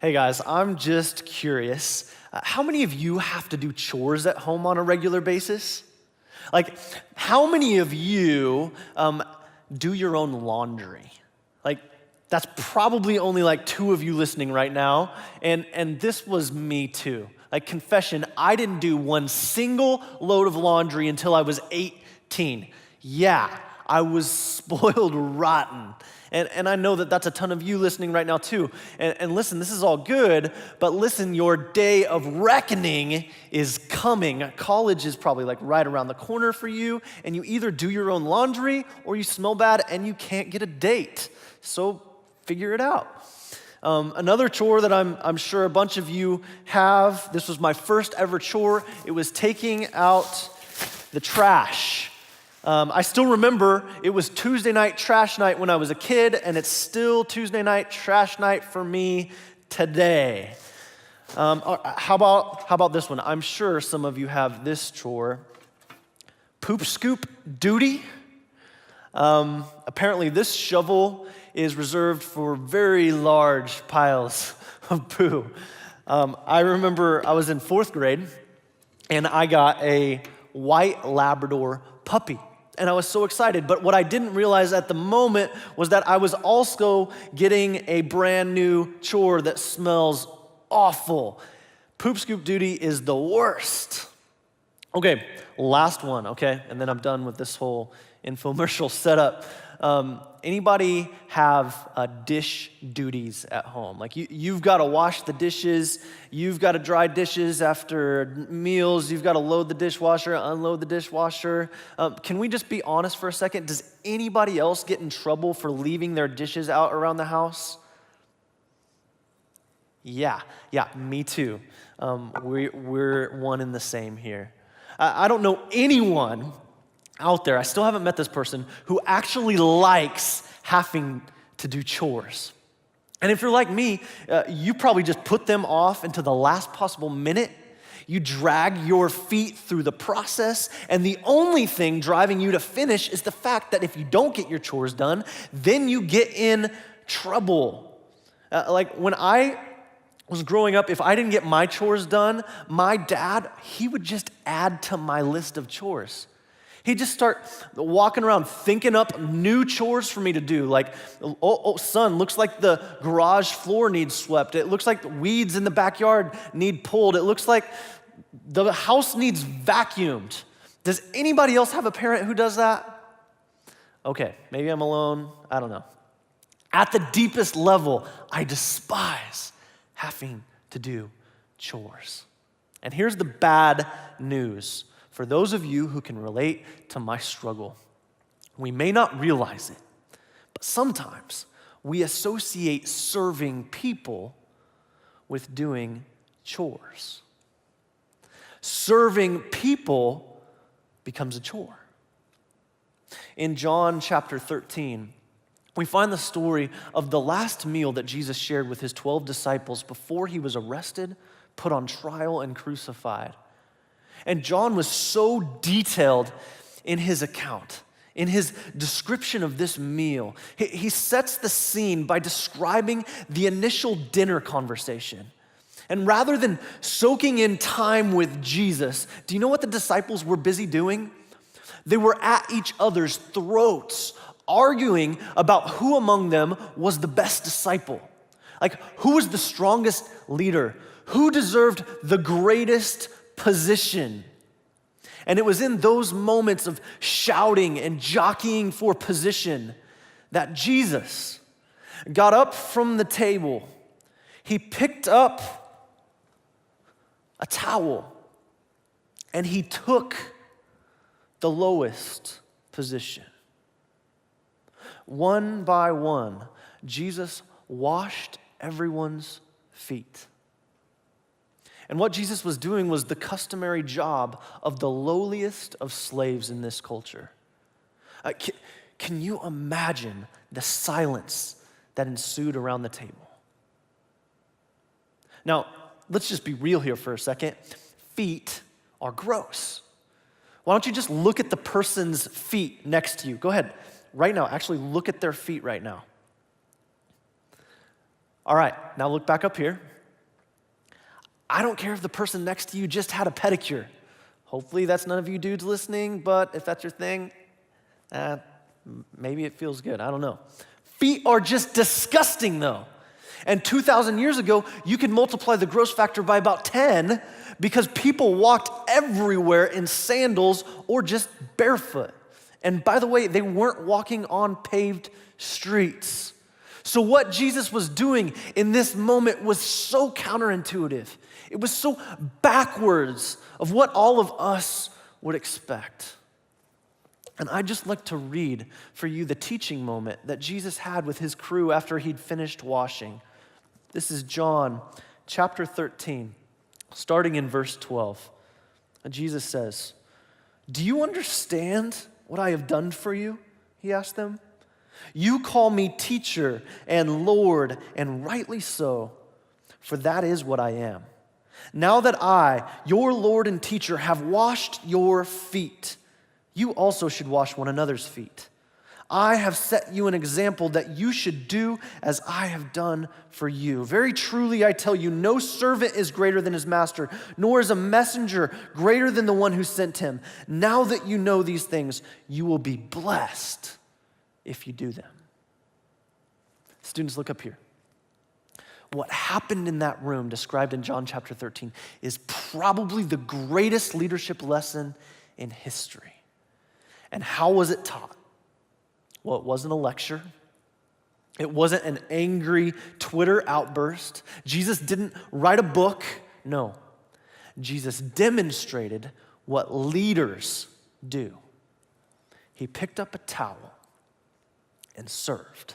Hey guys, I'm just curious. How many of you have to do chores at home on a regular basis? Like, how many of you do your own laundry? Like, that's probably only like 2 of you listening right now, and this was me too. Like, confession, I didn't do one single load of laundry until I was 18. Yeah, I was spoiled rotten. And I know that that's a ton of you listening right now too. And listen, this is all good, but listen, your day of reckoning is coming. College is probably like right around the corner for you, and you either do your own laundry or you smell bad and you can't get a date. So figure it out. Another chore that I'm sure a bunch of you have, this was my first ever chore, it was taking out the trash. I still remember it was Tuesday night trash night when I was a kid, and it's still Tuesday night trash night for me today. How about this one? I'm sure some of you have this chore. Poop scoop duty. Apparently this shovel is reserved for very large piles of poo. I remember I was in 4th grade, and I got a white Labrador puppy. And I was so excited, but what I didn't realize at the moment was that I was also getting a brand new chore that smells awful. Poop scoop duty is the worst. Okay, last one, okay? And then I'm done with this whole infomercial setup. Anybody have dish duties at home? Like you've got to wash the dishes, you've got to dry dishes after meals, you've got to load the dishwasher, unload the dishwasher. Can we just be honest for a second? Does anybody else get in trouble for leaving their dishes out around the house? Yeah, me too. We're one and the same here. I don't know anyone out there, I still haven't met this person, who actually likes having to do chores. And if you're like me, you probably just put them off until the last possible minute. You drag your feet through the process, and the only thing driving you to finish is the fact that if you don't get your chores done, then you get in trouble. Like when I was growing up, if I didn't get my chores done, my dad, he would just add to my list of chores. He'd just start walking around thinking up new chores for me to do. Like, oh, son, looks like the garage floor needs swept. It looks like the weeds in the backyard need pulled. It looks like the house needs vacuumed. Does anybody else have a parent who does that? Okay, maybe I'm alone. I don't know. At the deepest level, I despise having to do chores. And here's the bad news. For those of you who can relate to my struggle, we may not realize it, but sometimes we associate serving people with doing chores. Serving people becomes a chore. In John chapter 13, we find the story of the last meal that Jesus shared with his 12 disciples before he was arrested, put on trial, and crucified. And John was so detailed in his account, in his description of this meal. He sets the scene by describing the initial dinner conversation. And rather than soaking in time with Jesus, do you know what the disciples were busy doing? They were at each other's throats, arguing about who among them was the best disciple. Like, who was the strongest leader? Who deserved the greatest position? And it was in those moments of shouting and jockeying for position that Jesus got up from the table. He picked up a towel and he took the lowest position. One by one, Jesus washed everyone's feet. And what Jesus was doing was the customary job of the lowliest of slaves in this culture. Can you imagine the silence that ensued around the table? Now, let's just be real here for a second. Feet are gross. Why don't you just look at the person's feet next to you? Go ahead, right now, actually look at their feet right now. All right, now look back up here. I don't care if the person next to you just had a pedicure. Hopefully that's none of you dudes listening, but if that's your thing, maybe it feels good. I don't know. Feet are just disgusting though. And 2,000 years ago, you could multiply the gross factor by about 10 because people walked everywhere in sandals or just barefoot. And by the way, they weren't walking on paved streets. So what Jesus was doing in this moment was so counterintuitive. It was so backwards of what all of us would expect. And I'd just like to read for you the teaching moment that Jesus had with his crew after he'd finished washing. This is John chapter 13, starting in verse 12. And Jesus says, "Do you understand what I have done for you?" He asked them. "You call me teacher and Lord, and rightly so, for that is what I am. Now that I, your Lord and teacher, have washed your feet, you also should wash one another's feet. I have set you an example that you should do as I have done for you. Very truly I tell you, no servant is greater than his master, nor is a messenger greater than the one who sent him. Now that you know these things, you will be blessed if you do them." Students, look up here. What happened in that room, described in John chapter 13, is probably the greatest leadership lesson in history. And how was it taught? Well, it wasn't a lecture. It wasn't an angry Twitter outburst. Jesus didn't write a book. No. Jesus demonstrated what leaders do. He picked up a towel and served.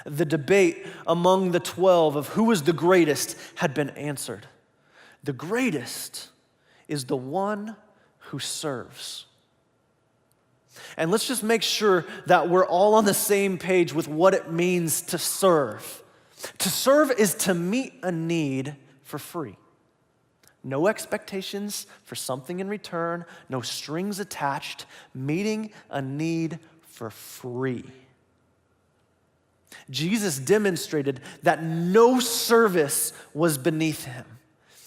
The debate among the 12 of who was the greatest had been answered. The greatest is the one who serves. And let's just make sure that we're all on the same page with what it means to serve. To serve is to meet a need for free. No expectations for something in return, no strings attached, meeting a need for free. Jesus demonstrated that no service was beneath him.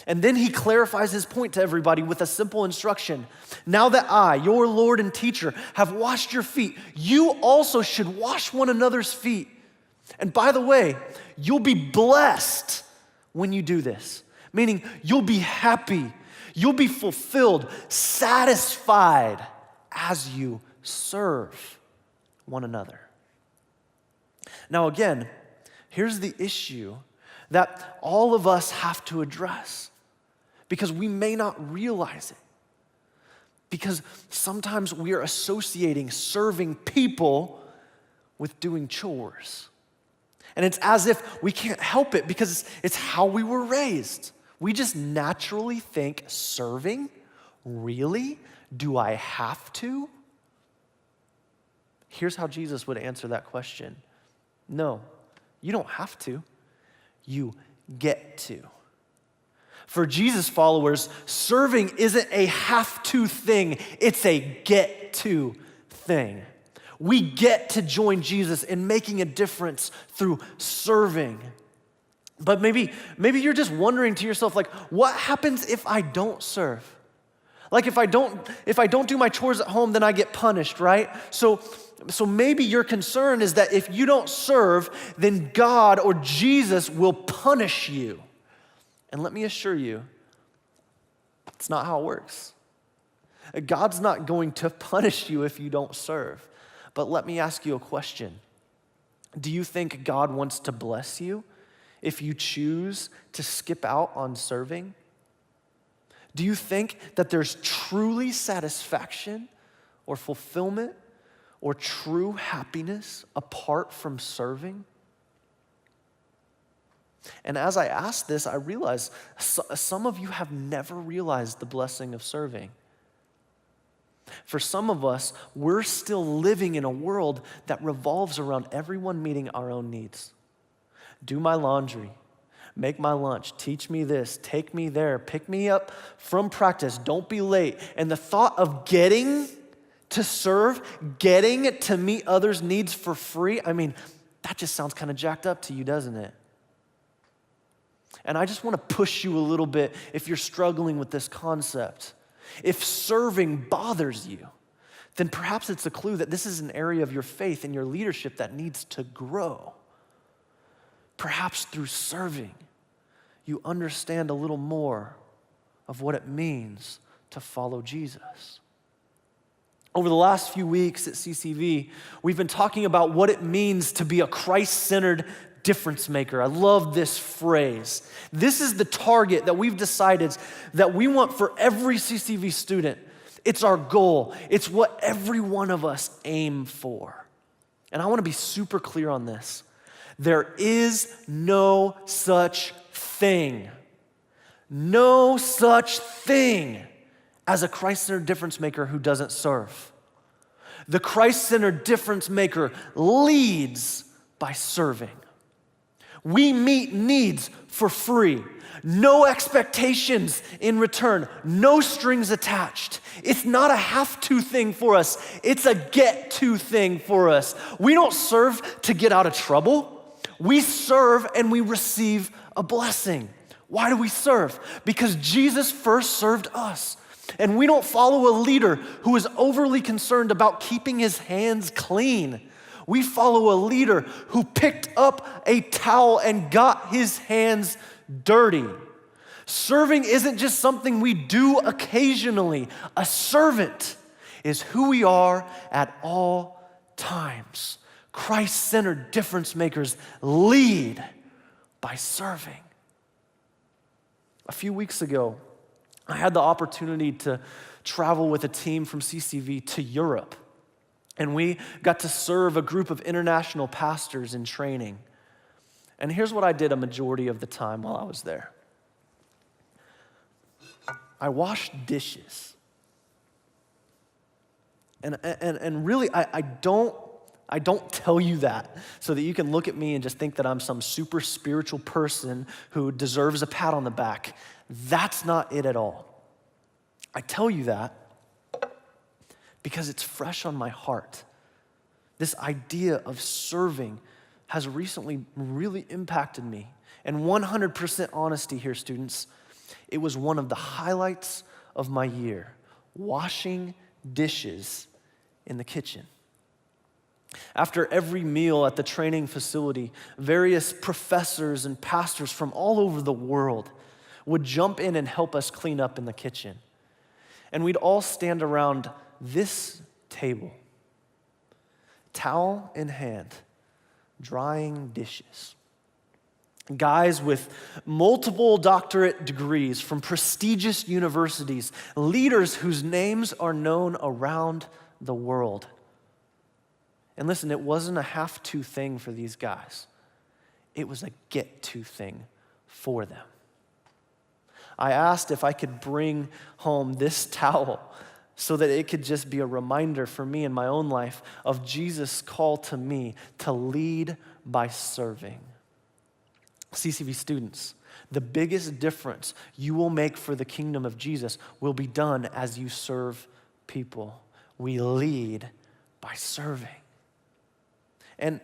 And then he clarifies his point to everybody with a simple instruction. Now that I, your Lord and teacher, have washed your feet, you also should wash one another's feet. And by the way, you'll be blessed when you do this. Meaning you'll be happy, you'll be fulfilled, satisfied as you serve one another. Now again, here's the issue that all of us have to address because we may not realize it. Because sometimes we are associating serving people with doing chores. And it's as if we can't help it because it's how we were raised. We just naturally think, serving? Really? Do I have to? Here's how Jesus would answer that question. No, you don't have to. You get to. For Jesus followers, serving isn't a have-to thing, it's a get-to thing. We get to join Jesus in making a difference through serving. But maybe you're just wondering to yourself, like, what happens if I don't serve? Like if I don't do my chores at home, then I get punished, right? So maybe your concern is that if you don't serve, then God or Jesus will punish you. And let me assure you, it's not how it works. God's not going to punish you if you don't serve. But let me ask you a question. Do you think God wants to bless you if you choose to skip out on serving? Do you think that there's truly satisfaction or fulfillment or true happiness apart from serving? And as I ask this, I realize some of you have never realized the blessing of serving. For some of us, we're still living in a world that revolves around everyone meeting our own needs. Do my laundry, make my lunch, teach me this, take me there, pick me up from practice, don't be late. And the thought of getting to serve, getting to meet others' needs for free, I mean, that just sounds kind of jacked up to you, doesn't it? And I just want to push you a little bit if you're struggling with this concept. If serving bothers you, then perhaps it's a clue that this is an area of your faith and your leadership that needs to grow. Perhaps through serving, you understand a little more of what it means to follow Jesus. Over the last few weeks at CCV, we've been talking about what it means to be a Christ-centered difference maker. I love this phrase. This is the target that we've decided that we want for every CCV student. It's our goal. It's what every one of us aim for. And I want to be super clear on this. There is no such thing. No such thing as a Christ-centered difference maker who doesn't serve. The Christ-centered difference maker leads by serving. We meet needs for free. No expectations in return. No strings attached. It's not a have-to thing for us. It's a get-to thing for us. We don't serve to get out of trouble. We serve and we receive a blessing. Why do we serve? Because Jesus first served us. And we don't follow a leader who is overly concerned about keeping his hands clean. We follow a leader who picked up a towel and got his hands dirty. Serving isn't just something we do occasionally. A servant is who we are at all times. Christ-centered difference makers lead by serving. A few weeks ago, I had the opportunity to travel with a team from CCV to Europe. And we got to serve a group of international pastors in training. And here's what I did a majority of the time while I was there. I washed dishes. And really, I don't tell you that so that you can look at me and just think that I'm some super spiritual person who deserves a pat on the back. That's not it at all. I tell you that because it's fresh on my heart. This idea of serving has recently really impacted me. And 100% honesty here, students, it was one of the highlights of my year, washing dishes in the kitchen. After every meal at the training facility, various professors and pastors from all over the world would jump in and help us clean up in the kitchen. And we'd all stand around this table, towel in hand, drying dishes. Guys with multiple doctorate degrees from prestigious universities, leaders whose names are known around the world. And listen, it wasn't a have-to thing for these guys. It was a get-to thing for them. I asked if I could bring home this towel so that it could just be a reminder for me in my own life of Jesus' call to me to lead by serving. CCV students, the biggest difference you will make for the kingdom of Jesus will be done as you serve people. We lead by serving. And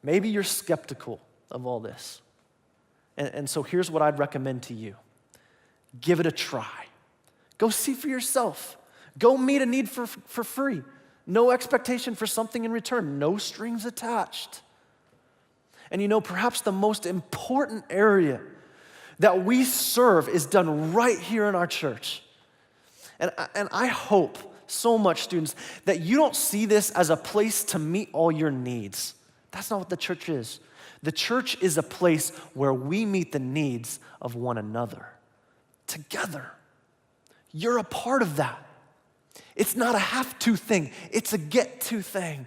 maybe you're skeptical of all this. And so here's what I'd recommend to you. Give it a try. Go see for yourself. Go meet a need for free. No expectation for something in return. No strings attached. And you know, perhaps the most important area that we serve is done right here in our church. And I hope so much, students, that you don't see this as a place to meet all your needs. That's not what the church is. The church is a place where we meet the needs of one another together. You're a part of that. It's not a have-to thing. It's a get-to thing.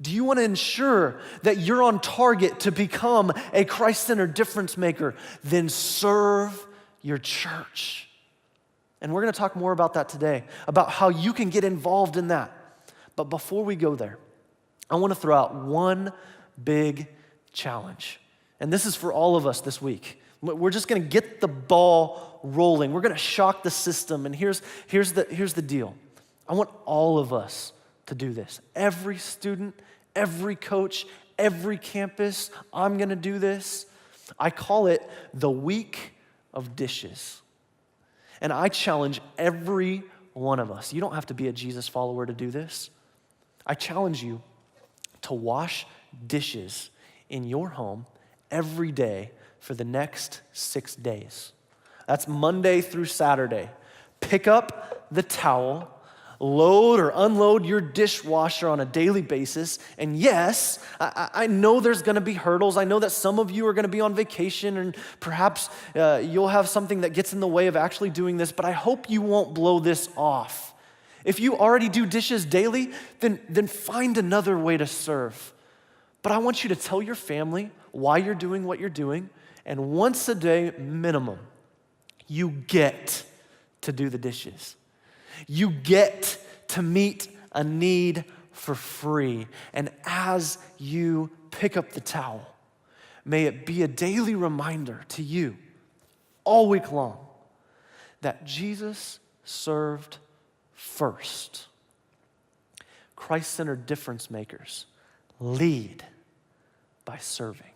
Do you want to ensure that you're on target to become a Christ-centered difference maker? Then serve your church. And we're going to talk more about that today, about how you can get involved in that. But before we go there, I want to throw out one big challenge. And this is for all of us this week. We're just going to get the ball rolling. We're going to shock the system. And here's the deal. I want all of us to do this. Every student, every coach, every campus, I'm going to do this. I call it the week of dishes. And I challenge every one of us. You don't have to be a Jesus follower to do this. I challenge you to wash dishes in your home every day for the next 6 days. That's Monday through Saturday. Pick up the towel, load or unload your dishwasher on a daily basis. And yes, I know there's gonna be hurdles. I know that some of you are gonna be on vacation and perhaps you'll have something that gets in the way of actually doing this, but I hope you won't blow this off. If you already do dishes daily, then find another way to serve. But I want you to tell your family why you're doing what you're doing, and once a day minimum, you get to do the dishes. You get to meet a need for free. And as you pick up the towel, may it be a daily reminder to you all week long that Jesus served first. Christ-centered difference makers lead by serving.